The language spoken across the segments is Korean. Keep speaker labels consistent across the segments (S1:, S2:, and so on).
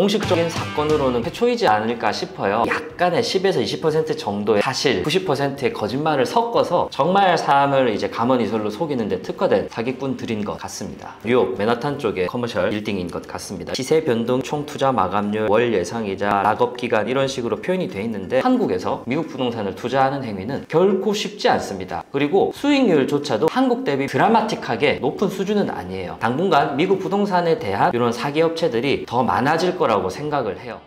S1: 공식적인 사건으로는 최초이지 않을까 싶어요. 약간의 10에서 20% 정도의 사실, 90%의 거짓말을 섞어서 정말 사람을 이제 가만히설로 속이는데 특화된 사기꾼들인 것 같습니다. 뉴욕 맨하탄 쪽의 커머셜 빌딩인 것 같습니다. 시세 변동, 총 투자 마감률, 월 예상이자, 락업 기간 이런 식으로 표현이 돼 있는데 한국에서 미국 부동산을 투자하는 행위는 결코 쉽지 않습니다. 그리고 수익률조차도 한국 대비 드라마틱하게 높은 수준은 아니에요. 당분간 미국 부동산에 대한 이런 사기 업체들이 더 많아질 거라고 생각을 해요.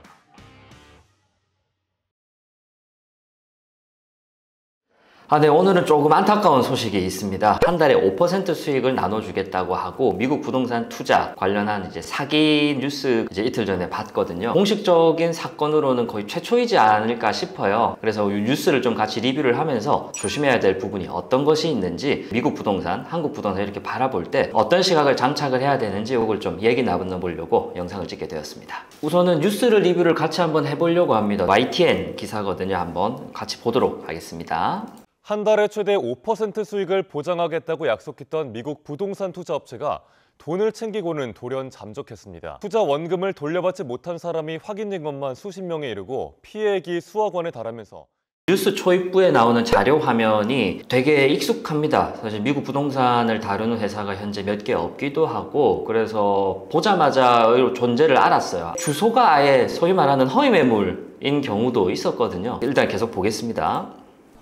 S1: 네, 오늘은 조금 안타까운 소식이 있습니다. 한 달에 5% 수익을 나눠주겠다고 하고 미국 부동산 투자 관련한 이제 사기 뉴스 이틀 전에 봤거든요. 공식적인 사건으로는 거의 최초이지 않을까 싶어요. 그래서 이 뉴스를 좀 같이 리뷰를 하면서 조심해야 될 부분이 어떤 것이 있는지, 미국 부동산, 한국 부동산 이렇게 바라볼 때 어떤 시각을 장착을 해야 되는지 이걸 좀 얘기 나눠보려고 영상을 찍게 되었습니다. 우선은 뉴스를 리뷰를 같이 한번 해보려고 합니다. YTN 기사거든요. 한번 같이 보도록 하겠습니다.
S2: 한 달에 최대 5% 수익을 보장하겠다고 약속했던 미국 부동산 투자업체가 돈을 챙기고는 돌연 잠적했습니다. 투자 원금을 돌려받지 못한 사람이 확인된 것만 수십 명에 이르고 피해액이 수억 원에 달하면서
S1: 뉴스 초입부에 나오는 자료 화면이 되게 익숙합니다. 사실 미국 부동산을 다루는 회사가 현재 몇 개 없기도 하고, 그래서 보자마자 존재를 알았어요. 주소가 아예 소위 말하는 허위 매물인 경우도 있었거든요. 일단 계속 보겠습니다.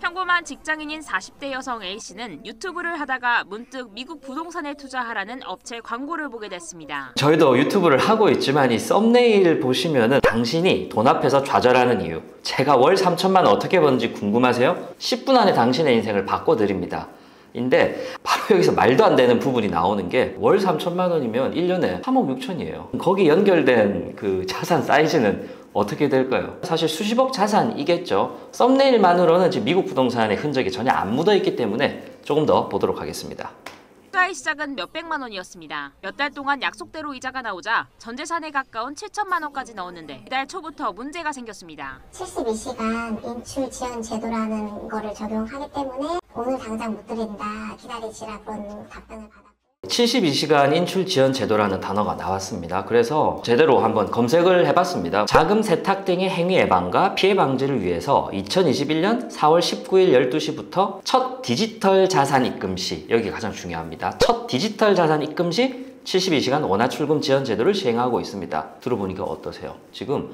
S3: 평범한 직장인인 40대 여성 A씨는 유튜브를 하다가 문득 미국 부동산에 투자하라는 업체 광고를 보게 됐습니다.
S1: 저희도 유튜브를 하고 있지만 이 썸네일 보시면은 당신이 돈 앞에서 좌절하는 이유, 제가 월 3천만 원 어떻게 버는지 궁금하세요? 10분 안에 당신의 인생을 바꿔드립니다. 인데 바로 여기서 말도 안 되는 부분이 나오는 게, 월 3천만 원이면 1년에 3억 6천이에요. 거기 연결된 그 자산 사이즈는 어떻게 될까요? 사실 수십억 자산이겠죠. 썸네일만으로는 지금 미국 부동산의 흔적이 전혀 안 묻어있기 때문에 조금 더 보도록 하겠습니다.
S3: 투자의 시작은 몇백만 원이었습니다. 몇 달 동안 약속대로 이자가 나오자 전 재산에 가까운 7천만 원까지 넣었는데 이달 초부터 문제가 생겼습니다.
S4: 72시간 인출 지연 제도라는 거를 적용하기 때문에 오늘 당장 못 드린다, 기다리시라, 그런 답변을 받았고,
S1: 72시간 인출 지연 제도라는 단어가 나왔습니다. 그래서 제대로 한번 검색을 해봤습니다. 자금 세탁 등의 행위 예방과 피해 방지를 위해서 2021년 4월 19일 12시부터 첫 디지털 자산 입금 시, 여기 가장 중요합니다. 첫 디지털 자산 입금 시 72시간 원화 출금 지연 제도를 시행하고 있습니다. 들어보니까 어떠세요? 지금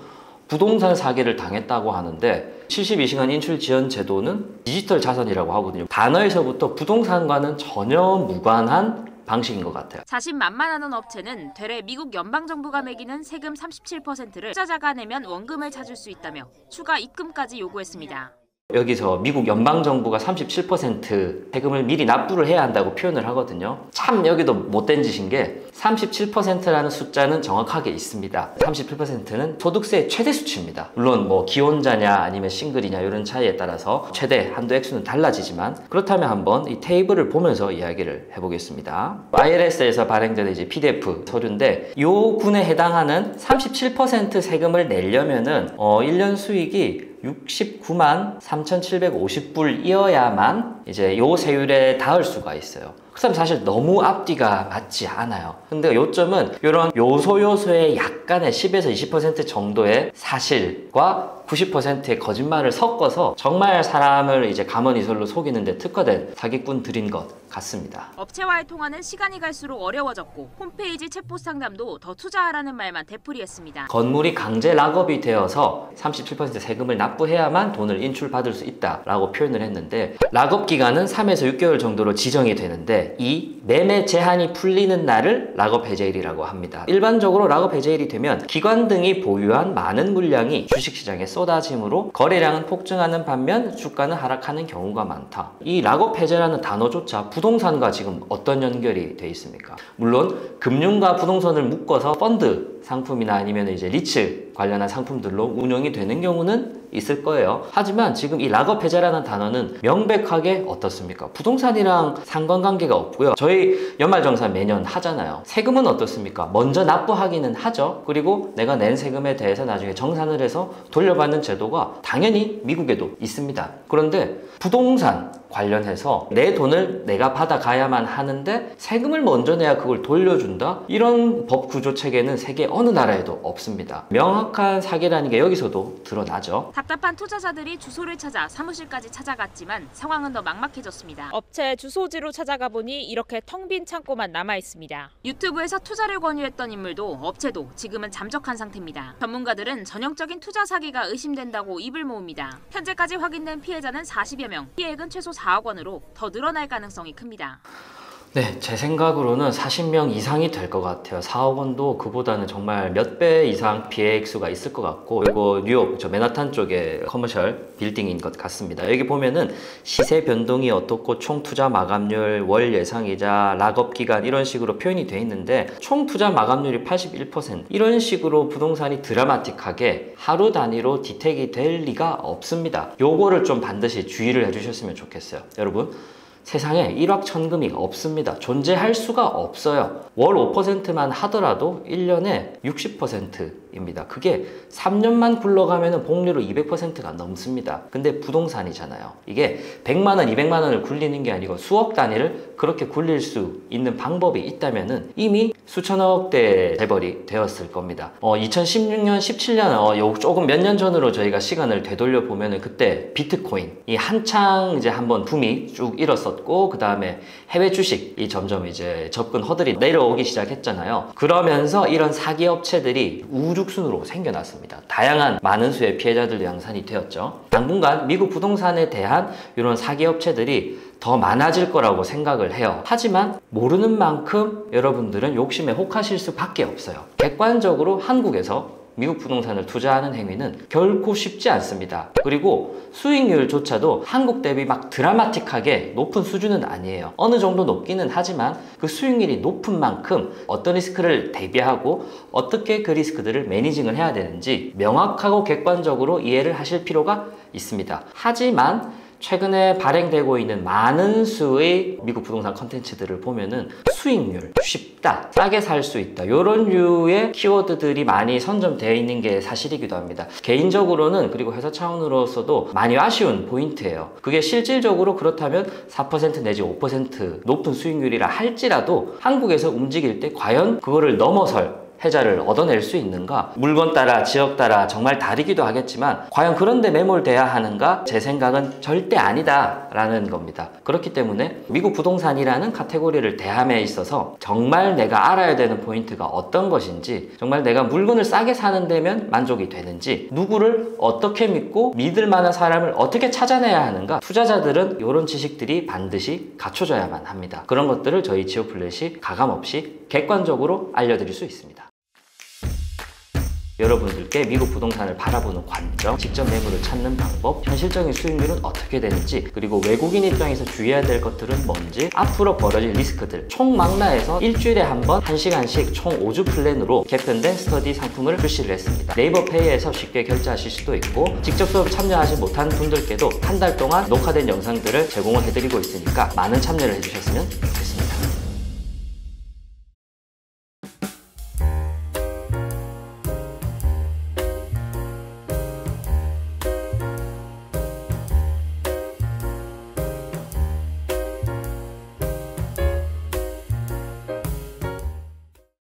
S1: 부동산 사기를 당했다고 하는데 72시간 인출 지연 제도는 디지털 자산이라고 하거든요. 단어에서부터 부동산과는 전혀 무관한 방식인 것 같아요.
S3: 자신만만하는 업체는 되레 미국 연방정부가 매기는 세금 37%를 투자자가 내면 원금을 찾을 수 있다며 추가 입금까지 요구했습니다.
S1: 여기서 미국 연방정부가 37% 세금을 미리 납부를 해야 한다고 표현을 하거든요. 참 여기도 못된 짓인 게 37%라는 숫자는 정확하게 있습니다. 37%는 소득세의 최대 수치입니다. 물론 뭐 기혼자냐 아니면 싱글이냐 이런 차이에 따라서 최대 한도 액수는 달라지지만, 그렇다면 한번 이 테이블을 보면서 이야기를 해보겠습니다. IRS에서 발행된 이제 PDF 서류인데, 요 군에 해당하는 37% 세금을 내려면은 1년 수익이 69만 3,750불이어야만 이제 요 세율에 닿을 수가 있어요. 그렇다면 사실 너무 앞뒤가 맞지 않아요. 근데 요점은 이런 요소의 약간의 10에서 20% 정도의 사실과 90%의 거짓말을 섞어서 정말 사람을 이제 가만히설로 속이는데 특화된 사기꾼들인 것 같습니다.
S3: 업체와의 통화는 시간이 갈수록 어려워졌고 홈페이지 챗봇 상담도 더 투자하라는 말만 되풀이했습니다.
S1: 건물이 강제 락업이 되어서 37% 세금을 납부해야만 돈을 인출받을 수 있다라고 표현을 했는데, 락업 기간은 3에서 6개월 정도로 지정이 되는데 이 매매 제한이 풀리는 날을 락업 해제일이라고 합니다. 일반적으로 락업 해제일이 되면 기관 등이 보유한 많은 물량이 주식시장에 쏟아짐으로 거래량은 폭증하는 반면 주가는 하락하는 경우가 많다. 이 락업 해제라는 단어조차 부동산과 지금 어떤 연결이 돼 있습니까? 물론 금융과 부동산을 묶어서 펀드 상품이나 아니면 이제 리츠 관련한 상품들로 운영이 되는 경우는 있을 거예요. 하지만 지금 이 락업 해제라는 단어는 명백하게 어떻습니까? 부동산이랑 상관관계가 없고요. 저희 연말정산 매년 하잖아요. 세금은 어떻습니까? 먼저 납부하기는 하죠. 그리고 내가 낸 세금에 대해서 나중에 정산을 해서 돌려받는 제도가 당연히 미국에도 있습니다. 그런데 부동산 관련해서 내 돈을 내가 받아가야만 하는데 세금을 먼저 내야 그걸 돌려준다? 이런 법 구조 체계는 세계 어느 나라에도 없습니다. 명확한 사기라는 게 여기서도 드러나죠.
S3: 답답한 투자자들이 주소를 찾아 사무실까지 찾아갔지만 상황은 더 막막해졌습니다. 업체 주소지로 찾아가 보니 이렇게 텅 빈 창고만 남아 있습니다. 유튜브에서 투자를 권유했던 인물도 업체도 지금은 잠적한 상태입니다. 전문가들은 전형적인 투자 사기가 의심된다고 입을 모읍니다. 현재까지 확인된 피해자는 40여 명, 피해액은 최소 4억 원으로 더 늘어날 가능성이 큽니다.
S1: 네, 제 생각으로는 40명 이상이 될 것 같아요. 4억 원도 그보다는 정말 몇 배 이상 피해 액수가 있을 것 같고, 이거 뉴욕 저 맨하탄 쪽에 커머셜 빌딩인 것 같습니다. 여기 보면은 시세 변동이 어떻고 총 투자 마감률, 월 예상이자, 락업 기간 이런 식으로 표현이 돼 있는데 총 투자 마감률이 81%, 이런 식으로 부동산이 드라마틱하게 하루 단위로 디텍이 될 리가 없습니다. 요거를 좀 반드시 주의를 해주셨으면 좋겠어요. 여러분, 세상에 일확천금이 없습니다. 존재할 수가 없어요. 월 5%만 하더라도 1년에 60%입니다. 그게 3년만 굴러가면 복리로 200%가 넘습니다. 근데 부동산이잖아요. 이게 100만 원, 200만 원을 굴리는 게 아니고 수억 단위를 그렇게 굴릴 수 있는 방법이 있다면 이미 수천억대 재벌이 되었을 겁니다. 2016년, 17년, 조금 몇 년 전으로 저희가 시간을 되돌려 보면은 그때 비트코인이 한창 이제 한번 붐이 쭉 일었었고, 그 다음에 해외 주식이 점점 이제 접근 허들이 내려오기 시작했잖아요. 그러면서 이런 사기 업체들이 우죽순으로 생겨났습니다. 다양한 많은 수의 피해자들도 양산이 되었죠. 당분간 미국 부동산에 대한 이런 사기 업체들이 더 많아질 거라고 생각을 해요. 하지만 모르는 만큼 여러분들은 욕심에 혹하실 수밖에 없어요. 객관적으로 한국에서 미국 부동산을 투자하는 행위는 결코 쉽지 않습니다. 그리고 수익률조차도 한국 대비 막 드라마틱하게 높은 수준은 아니에요. 어느 정도 높기는 하지만 그 수익률이 높은 만큼 어떤 리스크를 대비하고 어떻게 그 리스크들을 매니징을 해야 되는지 명확하고 객관적으로 이해를 하실 필요가 있습니다. 하지만 최근에 발행되고 있는 많은 수의 미국 부동산 컨텐츠들을 보면은 수익률, 쉽다, 싸게 살 수 있다, 이런 류의 키워드들이 많이 선점되어 있는 게 사실이기도 합니다. 개인적으로는, 그리고 회사 차원으로서도 많이 아쉬운 포인트예요. 그게 실질적으로 그렇다면 4% 내지 5% 높은 수익률이라 할지라도 한국에서 움직일 때 과연 그거를 넘어설 해자를 얻어낼 수 있는가? 물건 따라 지역 따라 정말 다르기도 하겠지만 과연 그런 데 매몰돼야 하는가? 제 생각은 절대 아니다 라는 겁니다. 그렇기 때문에 미국 부동산이라는 카테고리를 대함에 있어서 정말 내가 알아야 되는 포인트가 어떤 것인지, 정말 내가 물건을 싸게 사는 데면 만족이 되는지, 누구를 어떻게 믿고 믿을 만한 사람을 어떻게 찾아내야 하는가, 투자자들은 이런 지식들이 반드시 갖춰져야만 합니다. 그런 것들을 저희 지오플랫이 가감없이 객관적으로 알려드릴 수 있습니다. 여러분들께 미국 부동산을 바라보는 관점, 직접 매물을 찾는 방법, 현실적인 수익률은 어떻게 되는지, 그리고 외국인 입장에서 주의해야 될 것들은 뭔지, 앞으로 벌어질 리스크들, 총 망라해서 일주일에 한 번 1시간씩 총 5주 플랜으로 개편된 스터디 상품을 출시를 했습니다. 네이버 페이에서 쉽게 결제하실 수도 있고, 직접 수업 참여하지 못한 분들께도 한 달 동안 녹화된 영상들을 제공을 해드리고 있으니까 많은 참여를 해주셨으면 좋겠습니다.